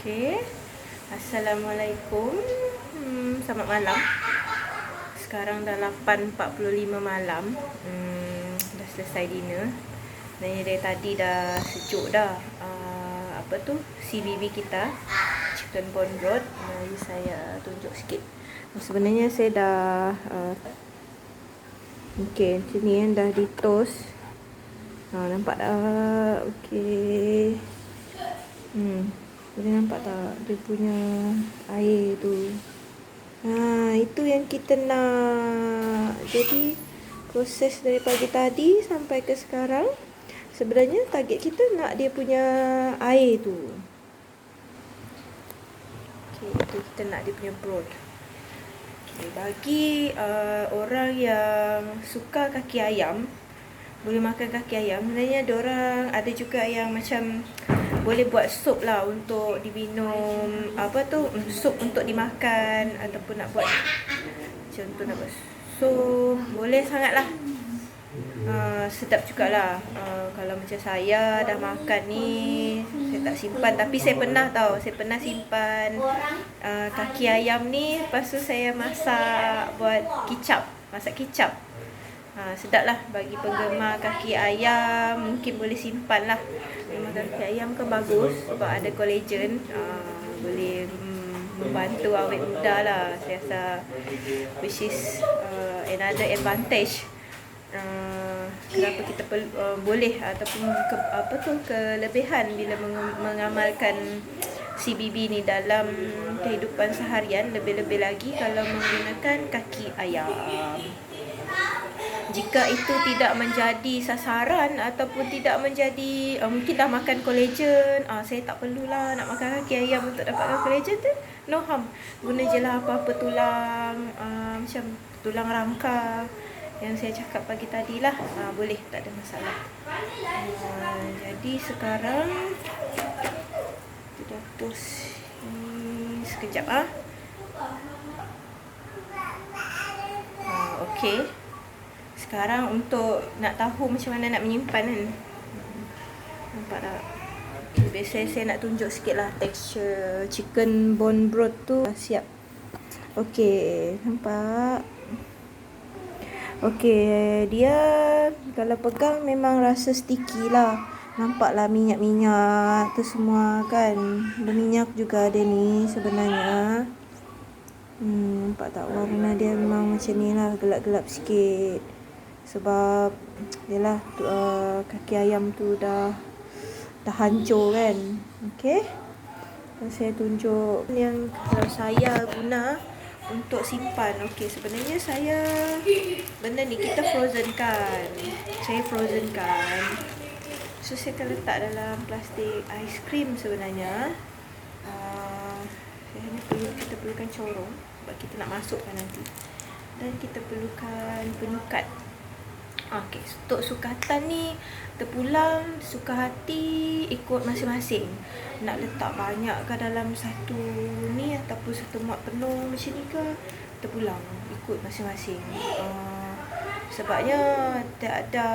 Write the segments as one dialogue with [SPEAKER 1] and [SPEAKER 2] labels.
[SPEAKER 1] Okey. Assalamualaikum. Selamat malam. Sekarang dah 8.45 malam. Dah selesai dinner. Dan dari tadi dah sejuk dah. CBB kita. Chicken bone broth. Mari saya tunjuk sikit. Sebenarnya saya dah okey, macam ni kan, dah di toast. Nampak dah. Okey. Boleh nampak tak dia punya air tu? Itu yang kita nak. Jadi proses dari pagi tadi sampai ke sekarang, sebenarnya target kita nak dia punya air tu. Okey, itu kita nak dia punya broth. Okey, bagi orang yang suka kaki ayam, boleh makan kaki ayam. Sebenarnya diorang ada juga yang macam boleh buat sup lah untuk diminum, sup untuk dimakan, ataupun nak buat contoh nak buat sup, boleh sangat lah. Sedap jugalah. Kalau macam saya dah makan ni, saya tak simpan, tapi saya pernah simpan kaki ayam ni. Lepas tu saya masak, buat masak kicap. Sedap lah bagi penggemar kaki ayam, mungkin boleh simpan lah. Memang kaki ayam kan bagus sebab ada collagen, boleh membantu awet muda lah. Saya rasa which is another advantage. Kenapa kita boleh ataupun kelebihan bila mengamalkan CBB ni dalam kehidupan seharian, lebih-lebih lagi kalau menggunakan kaki ayam. Jika itu tidak menjadi sasaran ataupun tidak menjadi mungkin dah makan collagen, saya tak perlulah nak makan kaki ayam untuk dapatkan collagen tu, no harm. Guna je lah apa-apa tulang, macam tulang rangka yang saya cakap pagi tadi lah, boleh, tak ada masalah. Jadi sekarang kita toast ni sekejap. Okey. Sekarang untuk nak tahu macam mana nak menyimpan kan. Nampak tak? Biasanya saya nak tunjuk sikit lah tekstur chicken bone broth tu. Siap. Okey, nampak? Okey, dia kalau pegang memang rasa sticky lah. Nampaklah minyak-minyak tu semua kan. Berminyak juga dia ni sebenarnya. Nampak tak warna dia memang macam ni lah, gelap-gelap sikit. Sebab yalah kaki ayam tu dah hancur kan. Okey. Saya tunjuk yang kalau saya guna untuk simpan. Okey, sebenarnya benda ni kita frozenkan. Saya frozenkan. So saya akan letak dalam plastik aiskrim sebenarnya. Kita perlukan corong sebab kita nak masukkan nanti. Dan kita perlukan penyukat. Okey, untuk sukatan ni terpulang suka hati ikut masing-masing. Nak letak banyak ke dalam satu ni ataupun satu muat penuh macam ni ke, terpulang ikut masing-masing. Sebabnya tak ada,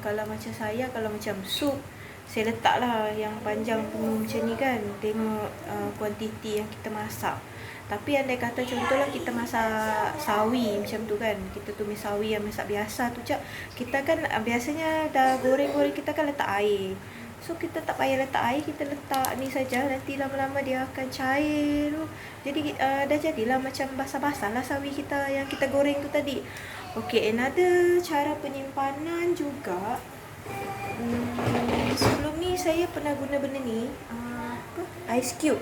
[SPEAKER 1] kalau macam saya, kalau macam sup, saya letaklah yang panjang penuh macam ni kan. Tengok kuantiti yang kita masak. Tapi andai kata contohlah kita masak sawi macam tu kan, kita tumis sawi yang masak biasa tu kita kan biasanya dah goreng-goreng, kita kan letak air. So kita tak payah letak air, kita letak ni saja, nanti lama-lama dia akan cair tu. Jadi dah jadilah macam basah-basah lah sawi kita yang kita goreng tu tadi. Okey, another cara penyimpanan juga. Sebelum ni saya pernah guna benda ni, ice cube.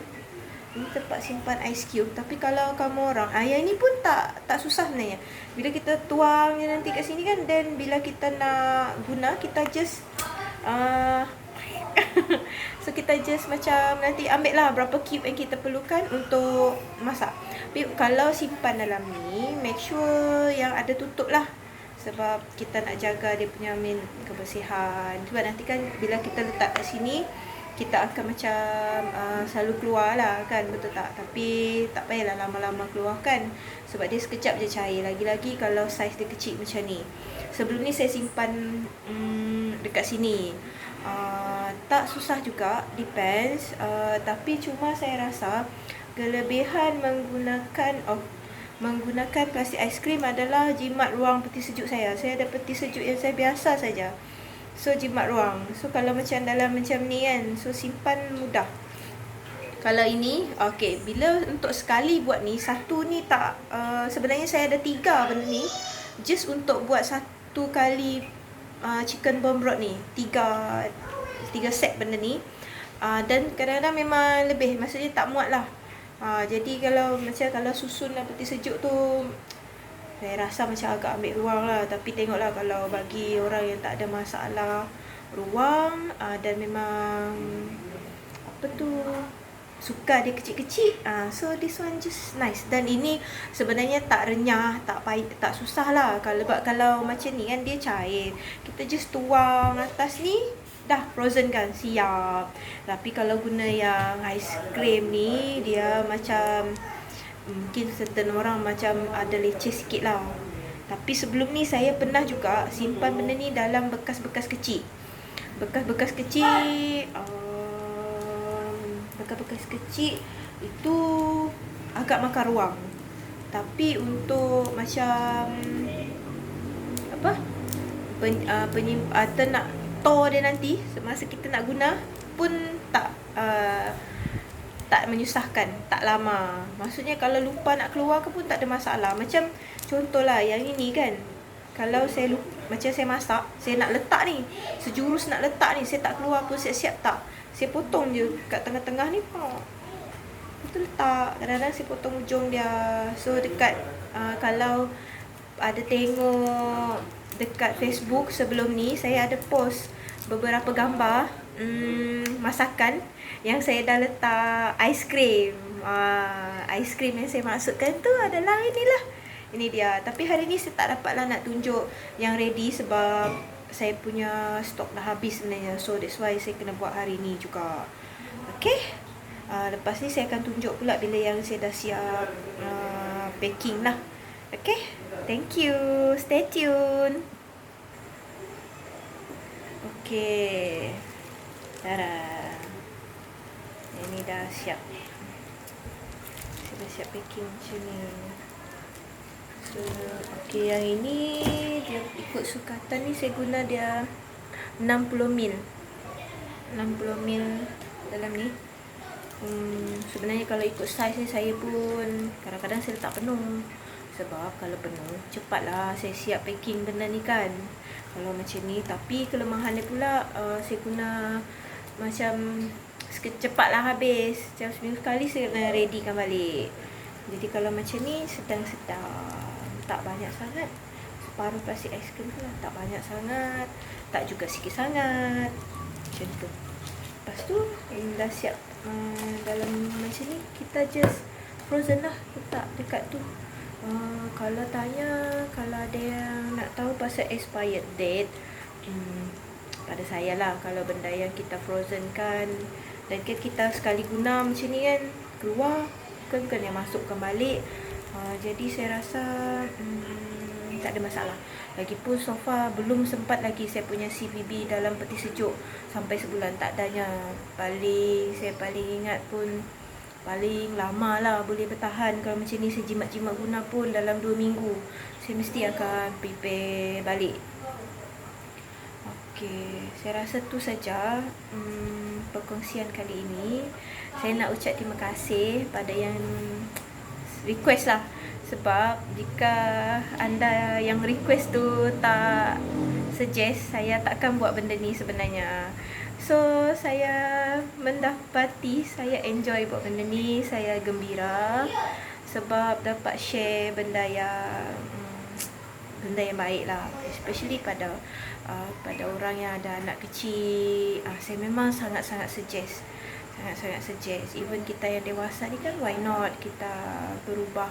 [SPEAKER 1] Ini tempat simpan ice cube. Tapi kalau kamu orang, yang ni pun tak susah sebenarnya. Bila kita tuang je nanti kat sini kan, then bila kita nak guna, kita just so kita just macam nanti ambil lah berapa cube yang kita perlukan untuk masak. Tapi kalau simpan dalam ni, make sure yang ada tutup lah. Sebab kita nak jaga dia punya kebersihan. Sebab nanti kan bila kita letak kat sini, kita akan macam selalu keluar lah kan, betul tak? Tapi tak payahlah lama-lama keluar kan, sebab dia sekejap je cair. Lagi-lagi kalau saiz dia kecil macam ni. Sebelum ni saya simpan dekat sini. Tak susah juga, depends. Tapi cuma saya rasa kelebihan menggunakan plastik aiskrim adalah jimat ruang peti sejuk saya. Saya ada peti sejuk yang saya biasa saja. So jimat ruang. So kalau macam dalam macam ni kan, so simpan mudah. Kalau ini, okay, bila untuk sekali buat ni, satu ni tak, sebenarnya saya ada 3 benda ni, just untuk buat satu kali chicken bomb broth ni, 3 set benda ni. Dan kadang-kadang memang lebih, maksudnya tak muat lah. Jadi kalau susun lah peti sejuk tu, saya rasa macam agak ambil ruang lah. Tapi tengoklah, kalau bagi orang yang tak ada masalah ruang, dan memang apa tu, suka dia kecil-kecil, so this one just nice. Dan ini sebenarnya tak renyah, tak susah lah. Kalau macam ni kan, dia cair, kita just tuang atas ni, dah frozen kan, siap. Tapi kalau guna yang ais krim ni, dia macam mungkin certain orang macam ada leceh sikit lah. Tapi sebelum ni saya pernah juga simpan benda ni dalam bekas-bekas kecil. Bekas-bekas kecil itu agak makan ruang. Tapi untuk macam apa, nak store dia nanti semasa kita nak guna pun tak menyusahkan, tak lama. Maksudnya kalau lupa nak keluar ke pun tak ada masalah. Macam contohlah yang ini kan, kalau saya lupa, macam saya masak, saya nak letak ni, sejurus nak letak ni, saya tak keluar pun, siap-siap tak, saya potong je kat tengah-tengah ni, betul letak. Kadang-kadang saya potong ujung dia. So dekat kalau ada tengok dekat Facebook sebelum ni, saya ada post beberapa gambar masakan yang saya dah letak aiskrim. Aiskrim yang saya maksudkan tu adalah inilah. Ini dia. Tapi hari ni saya tak dapat lah nak tunjuk yang ready sebab saya punya stok dah habis sebenarnya. So that's why saya kena buat hari ni juga. Okay. Lepas ni saya akan tunjuk pula bila yang saya dah siap packing lah. Okay. Thank you. Stay tune. Okay. Tada. Ini dah siap. Saya dah siap packing macam ni. So, okay, yang ini dia ikut sukatan ni, saya guna dia 60 ml. 60 ml dalam ni. Sebenarnya kalau ikut saiz ni, saya pun kadang-kadang saya letak penuh. Sebab kalau penuh, cepatlah saya siap packing benda ni kan. Kalau macam ni, tapi kelemahan dia pula, saya guna macam cepatlah habis. Macam seminggu sekali saya kena readykan balik. Jadi kalau macam ni, sedang-sedang, tak banyak sangat. Separuh plastik aiskrim tu lah, tak banyak sangat, tak juga sikit sangat. Macam tu. Lepas tu dah siap dalam macam ni, kita just frozen lah, letak dekat tu. Kalau ada yang nak tahu pasal expired date, pada saya lah, kalau benda yang kita frozen kan, dan kita sekali guna macam ni kan, keluar bukan yang masukkan balik. Jadi saya rasa tak ada masalah. Lagipun so far belum sempat lagi saya punya CVB dalam peti sejuk sampai sebulan, tak adanya. Saya paling ingat pun paling lama lah boleh bertahan kalau macam ni, saya jimat-jimat guna pun dalam 2 minggu saya mesti akan prepare balik. Okay, saya rasa tu saja perkongsian kali ini. Saya nak ucap terima kasih pada yang request lah. Sebab jika anda yang request tu tak suggest, saya takkan buat benda ni sebenarnya. So saya mendapati saya enjoy buat benda ni, saya gembira sebab dapat share benda yang baik lah, especially pada orang yang ada anak kecil. Saya memang sangat-sangat suggest. Even kita yang dewasa ni kan, why not kita berubah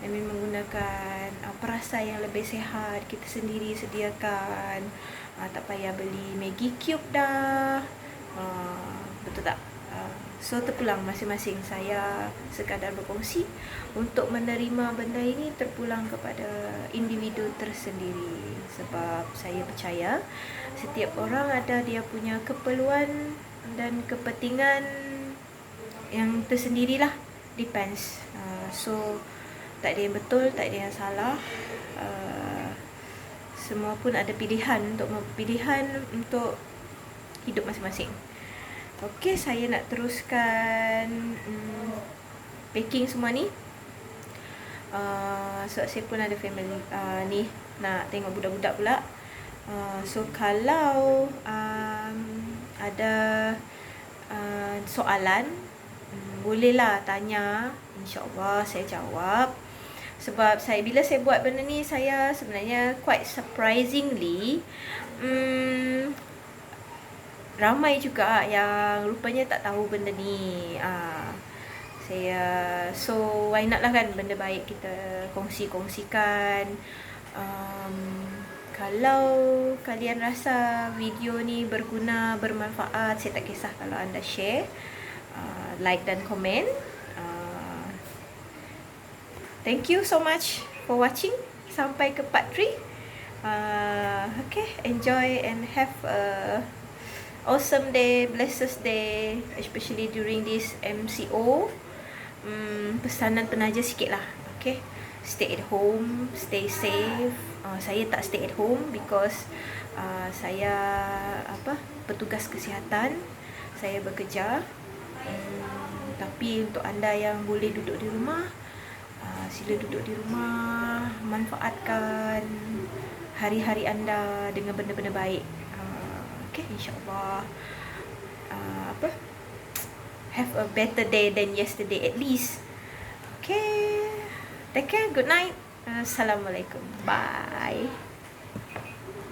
[SPEAKER 1] demi menggunakan perasa yang lebih sihat, kita sendiri sediakan. Tak payah beli Maggi cube dah. Betul tak? So terpulang masing-masing. Saya sekadar berkongsi untuk menerima benda ini terpulang kepada individu tersendiri. Sebab saya percaya setiap orang ada dia punya keperluan dan kepentingan yang tersendirilah. Depends. So tak ada yang betul, tak ada yang salah. Semua pun ada pilihan untuk hidup masing-masing. Okey, saya nak teruskan packing semua ni. Sebab saya pun ada family ni, nak tengok budak-budak pula. So kalau ada soalan, bolehlah tanya, insya-Allah saya jawab. Sebab bila saya buat benda ni, saya sebenarnya quite surprisingly ramai juga yang rupanya tak tahu benda ni. So why not lah kan, benda baik kita kongsikan. Kalau kalian rasa video ni berguna, bermanfaat, saya tak kisah kalau anda share, like dan komen. Thank you so much for watching. Sampai ke part 3. Okay, enjoy and have a awesome day, blessed day, especially during this MCO. Pesanan penaja sikit lah. Okay, stay at home, stay safe. Saya tak stay at home because saya petugas kesihatan, saya bekerja. Tapi untuk anda yang boleh duduk di rumah, sila duduk di rumah, manfaatkan hari-hari anda dengan benda-benda baik. Okay, insya-Allah have a better day than yesterday at least. Okay, take care, good night. Assalamualaikum. Bye.